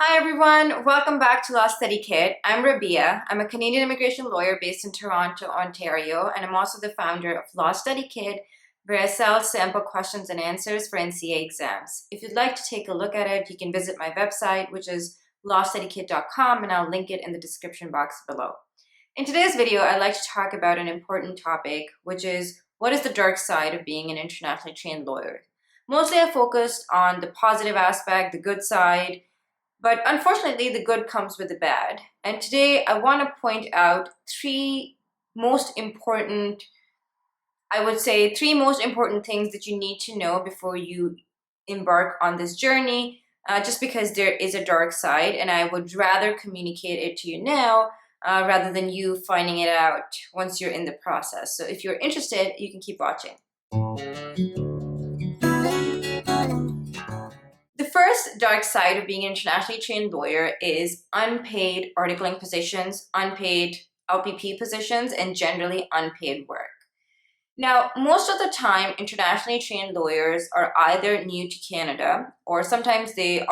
Hi everyone, welcome back to Law Study Kit. I'm Rabia. I'm a Canadian immigration lawyer based in Toronto, Ontario, and I'm also the founder of Law Study Kit, where I sell sample questions and answers for NCA exams. If you'd like to take a look at it, you can visit my website, which is lawstudykit.com, and I'll link it in the description box below. In today's video, I'd like to talk about an important topic, which is what is the dark side of being an internationally trained lawyer? Mostly I focused on the positive aspect, the good side, but unfortunately, the good comes with the bad. And today I want to point out three most important, I would say, three most important things that you need to know before you embark on this journey, just because there is a dark side, and I would rather communicate it to you now rather than you finding it out once you're in the process. So if you're interested, you can keep watching. The first dark side of being an internationally trained lawyer is unpaid articling positions, unpaid LPP positions, and generally unpaid work. Now, most of the time, internationally trained lawyers are either new to Canada, or sometimes they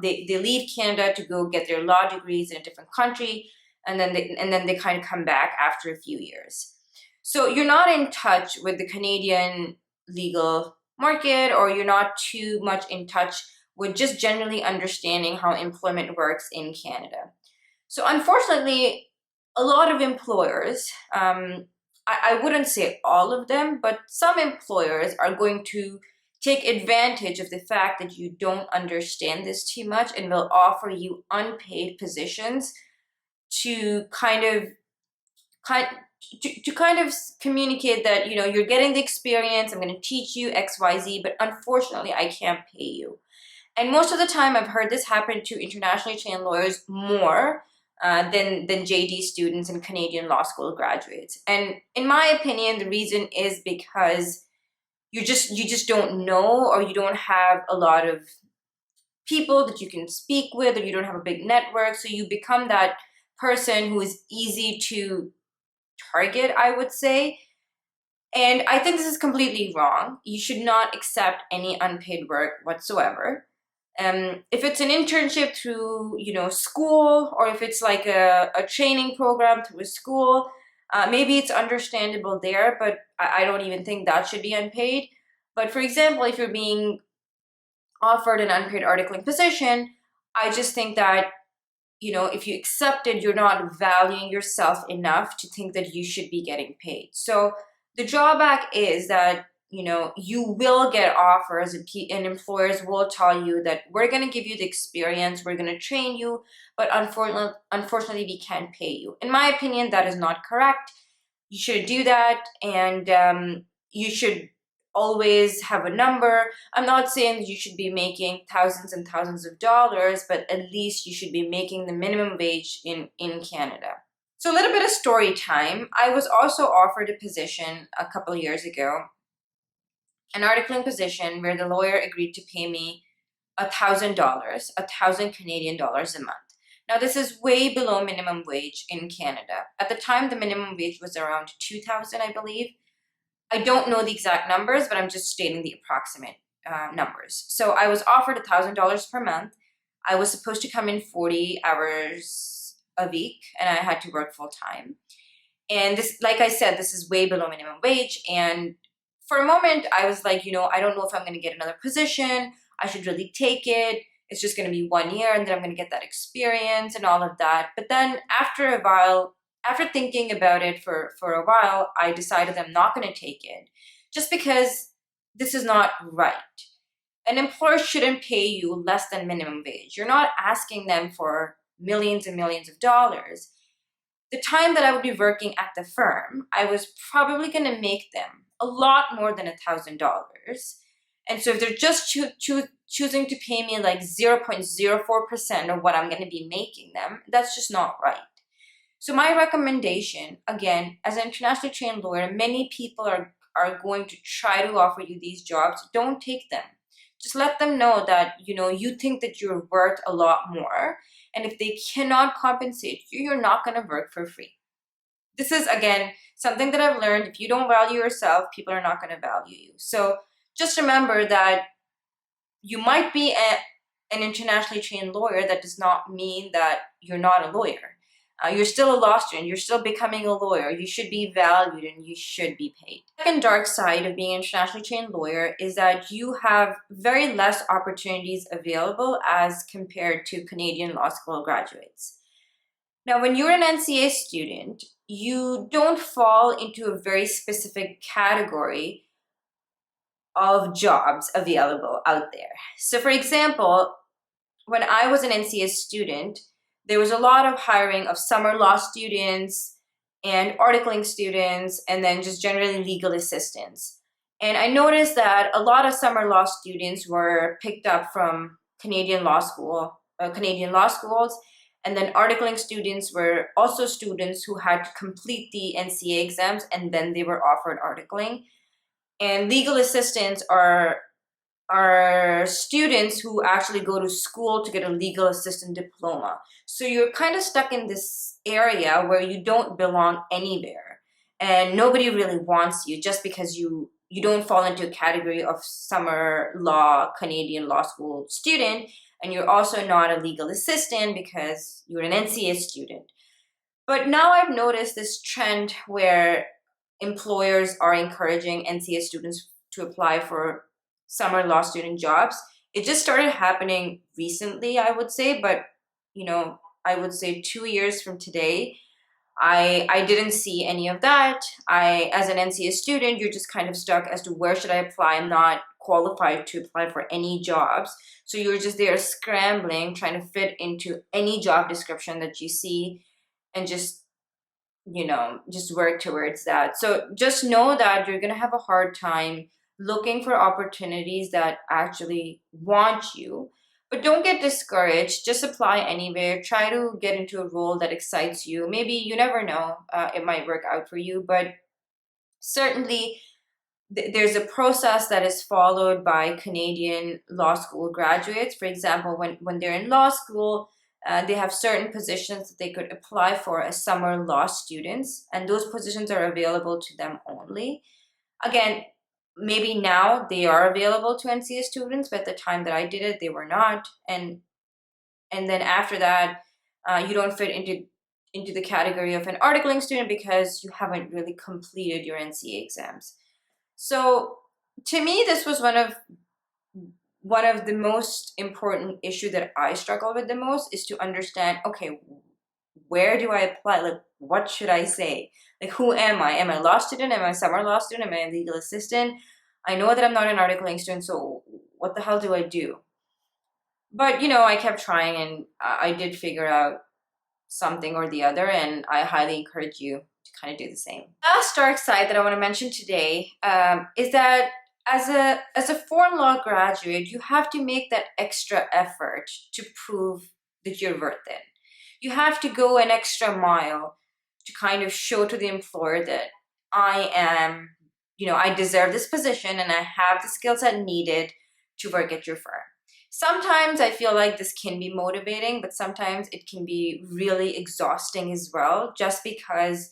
leave Canada to go get their law degrees in a different country, and then they kind of come back after a few years. So you're not in touch with the Canadian legal market, or you're not too much in touch with just generally understanding how employment works in Canada. So unfortunately, a lot of employers, I wouldn't say all of them, but some employers are going to take advantage of the fact that you don't understand this too much and will offer you unpaid positions to kind of communicate that you're getting the experience. I'm going to teach you XYZ, but unfortunately I can't pay you. And most of the time, I've heard this happen to internationally trained lawyers more than JD students and Canadian law school graduates. And in my opinion, the reason is because you just don't know, or you don't have a lot of people that you can speak with, or you don't have a big network. So you become that person who is easy to target, I would say. And I think this is completely wrong. You should not accept any unpaid work whatsoever. If it's an internship through, school, or if it's like a training program through a school, maybe it's understandable there, but I don't even think that should be unpaid. But for example, if you're being offered an unpaid articling position, I just think that, if you accept it, you're not valuing yourself enough to think that you should be getting paid. So the drawback is that you will get offers, and employers will tell you that we're going to give you the experience, we're going to train you, but unfortunately we can't pay you. In my opinion, that is not correct. You should do that, and you should always have a number. I'm not saying that you should be making thousands and thousands of dollars, but at least you should be making the minimum wage in Canada. So a little bit of story time. I was also offered a position a couple of years ago, an articling position where the lawyer agreed to pay me $1,000, 1,000 Canadian dollars a month. Now, this is way below minimum wage in Canada. At the time, the minimum wage was around 2,000, I believe. I don't know the exact numbers, but I'm just stating the approximate numbers. So I was offered $1,000 per month. I was supposed to come in 40 hours a week, and I had to work full time. And this, like I said, this is way below minimum wage. And for a moment, I was like, I don't know if I'm going to get another position. I should really take it. It's just going to be 1 year, and then I'm going to get that experience and all of that. But then after a while, after thinking about it for a while, I decided I'm not going to take it, just because this is not right. An employer shouldn't pay you less than minimum wage. You're not asking them for millions and millions of dollars. The time that I would be working at the firm, I was probably going to make them a lot more than $1,000. And so if they're just choosing to pay me like 0.04% of what I'm going to be making them, that's just not right. So my recommendation, again, as an internationally trained lawyer, many people are going to try to offer you these jobs. Don't take them. Just let them know that, you think that you're worth a lot more. And if they cannot compensate you, you're not going to work for free. This is, again, something that I've learned. If you don't value yourself, people are not going to value you. So just remember that you might be an internationally trained lawyer, that does not mean that you're not a lawyer. You're still a law student. You're still becoming a lawyer. You should be valued and you should be paid. The second dark side of being an internationally trained lawyer is that you have very less opportunities available as compared to Canadian law school graduates. Now, when you're an NCA student, you don't fall into a very specific category of jobs available out there. So, for example, when I was an NCA student, there was a lot of hiring of summer law students and articling students, and then just generally legal assistants. And I noticed that a lot of summer law students were picked up from Canadian law schools, and then articling students were also students who had to complete the NCA exams, and then they were offered articling. And legal assistants are students who actually go to school to get a legal assistant diploma. So you're kind of stuck in this area where you don't belong anywhere, and nobody really wants you just because you don't fall into a category of summer law Canadian law school student, and you're also not a legal assistant because you're an NCA student. But now I've noticed this trend where employers are encouraging NCA students to apply for summer law student jobs. It just started happening recently, I would say, but I would say 2 years from today, I didn't see any of that. As an NCA student, you're just kind of stuck as to where should I apply. I'm not qualified to apply for any jobs. So you're just there scrambling, trying to fit into any job description that you see, and just work towards that. So just know that you're going to have a hard time looking for opportunities that actually want you. But don't get discouraged. Just apply anywhere. Try to get into a role that excites you. Maybe, you never know, it might work out for you. But certainly, there's a process that is followed by Canadian law school graduates. For example, when they're in law school, they have certain positions that they could apply for as summer law students, and those positions are available to them only. Again, maybe now they are available to NCA students, but at the time that I did it, they were not. And then after that, you don't fit into the category of an articling student because you haven't really completed your NCA exams. So to me, this was one of the most important issue that I struggle with the most, is to understand, okay, where do I apply? Like, what should I say? Like, who am I? Am I a law student? Am I a summer law student? Am I a legal assistant? I know that I'm not an articling student, so what the hell do I do? But, I kept trying, and I did figure out something or the other, and I highly encourage you to kind of do the same. Last dark side that I want to mention today is that as a foreign law graduate, you have to make that extra effort to prove that you're worth it. You have to go an extra mile to kind of show to the employer that I deserve this position and I have the skill set needed to work at your firm. Sometimes I feel like this can be motivating, but sometimes it can be really exhausting as well, just because,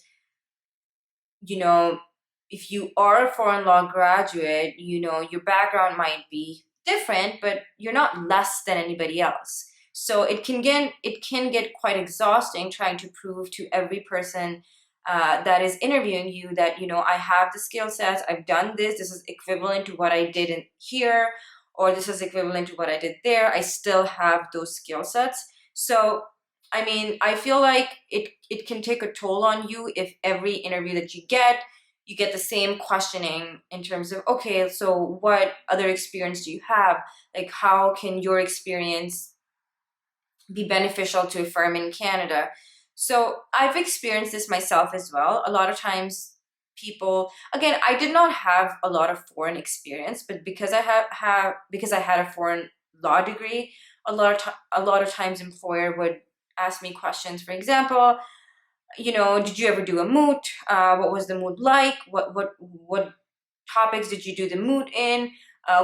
if you are a foreign law graduate, your background might be different, but you're not less than anybody else. So it can get quite exhausting trying to prove to every person that is interviewing you that, I have the skill sets, I've done this, this is equivalent to what I did in here, or this is equivalent to what I did there. I still have those skill sets. So, I mean, I feel like it can take a toll on you if every interview that you get the same questioning in terms of, okay, so what other experience do you have? Like, how can your experience be beneficial to a firm in Canada? So I've experienced this myself as well. A lot of times people, again, I did not have a lot of foreign experience, but because because I had a foreign law degree, a lot of times employer would ask me questions. For example, did you ever do a moot? What was the moot like? What topics did you do the moot in?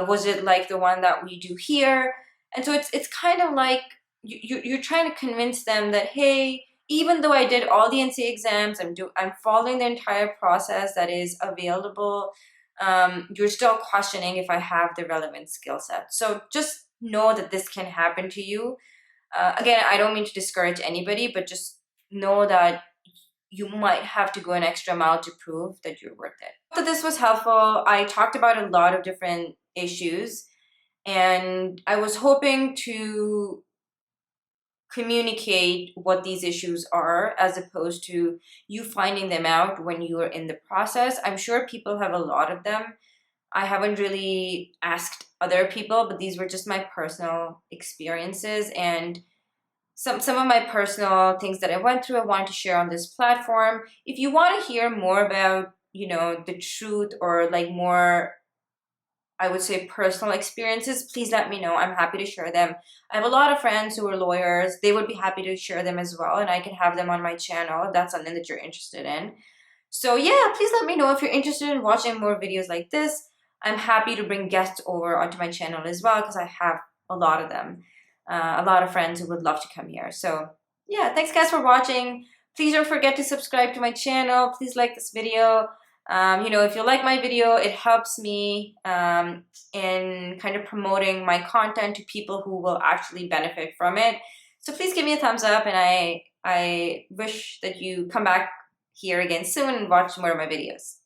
Was it like the one that we do here? And so it's kind of like you're trying to convince them that, hey, even though I did all the NCA exams, I'm following the entire process that is available. You're still questioning if I have the relevant skill set. So just know that this can happen to you. Again, I don't mean to discourage anybody, but just know that you might have to go an extra mile to prove that you're worth it. So this was helpful. I talked about a lot of different issues, and I was hoping to communicate what these issues are as opposed to you finding them out when you are in the process. I'm sure people have a lot of them. I haven't really asked other people, but these were just my personal experiences and some of my personal things that I went through I wanted to share on this platform. If you want to hear more about, the truth or like more, I would say, personal experiences, please let me know. I'm happy to share them. I have a lot of friends who are lawyers. They would be happy to share them as well, and I can have them on my channel if that's something that you're interested in. So yeah, please let me know if you're interested in watching more videos like this. I'm happy to bring guests over onto my channel as well because I have a lot of them. A lot of friends who would love to come here. So yeah, thanks guys for watching. Please don't forget to subscribe to my channel. Please like this video. If you like my video, it helps me in kind of promoting my content to people who will actually benefit from it. So please give me a thumbs up, and I wish that you come back here again soon and watch more of my videos.